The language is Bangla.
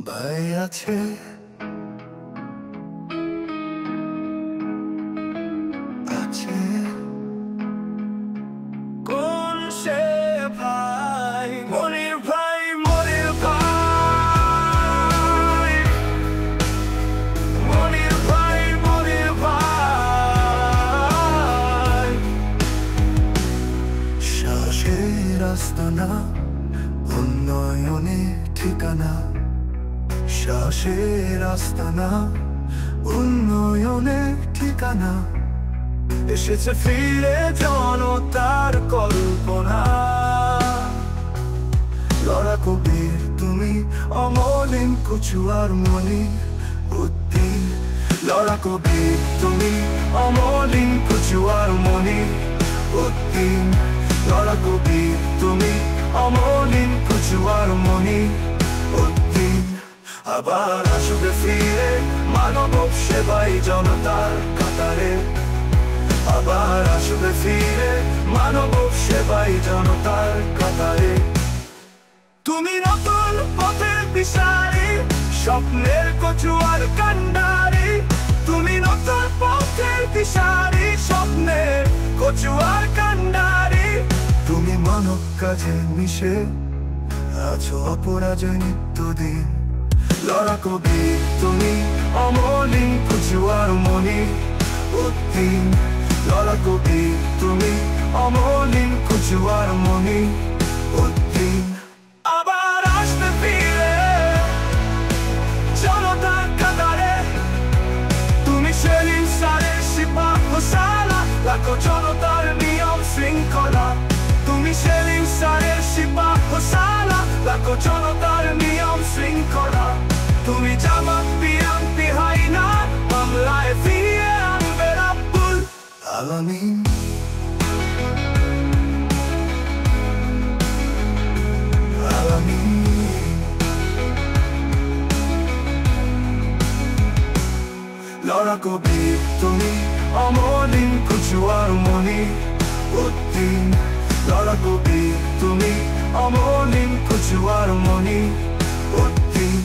ভাই আছে আছে কোন সে ভাই মনির ভাই মনির ভাই মনির ভাই মনির ভাই সাহসের আস্তানা উন্নয়নের ঠিকানা সাহসের আস্তানা উন্নয়নের ঠিকানা এসেছে ফিরে জনতার কল্পনা লড়াকু বীর তুমি অমলিন কচুয়ার মনি উদ্দিন লড়াকু বীর তুমি অমলিন কচুয়ার মনি উদ্দিন লড়াকু বীর তুমি অমলিন কচুয়ার মনি উদ্দিন আবার আসবে ফিরে মানব সেবাই জনতার কাতারে আবার আসবে ফিরে মানব সেবাই জনতার কাতারে তুমি নতুন পথের দিশারি স্বপ্নের কচুয়ার কান্ডারি তুমি নতুন পথের দিশারি স্বপ্নের কচুয়ার কান্ডারি তুমি মানব কাজে মিশে আছো অপরাজয় নিত্যদিন লড়াকু বীর তুমি অমলিন কচুয়ার মনি উদ্দিন লড়াকু বীর তুমি অমলিন কচুয়ার মনি উদ্দিন আবার আসবে ফিরে জনতার কাতারে তুমি সেলিম সারের সিপাহ সালা লাখো জনতার নিয়ম শৃঙ্খলা তুমি সেলিম সারের সিপাহ সালা লাখো জনতার নিয়ম শৃঙ্খলা তুমি জামাত বিএনপি হাইনা মামলায় ফিরিয়ে আনবে রাব্বুল আলামিন লড়াকু বীর তুমি অমলিন কচুয়ার মনি উদ্দিন লড়াকু বীর তুমি অমলিন কচুয়ার মনি উদ্দিন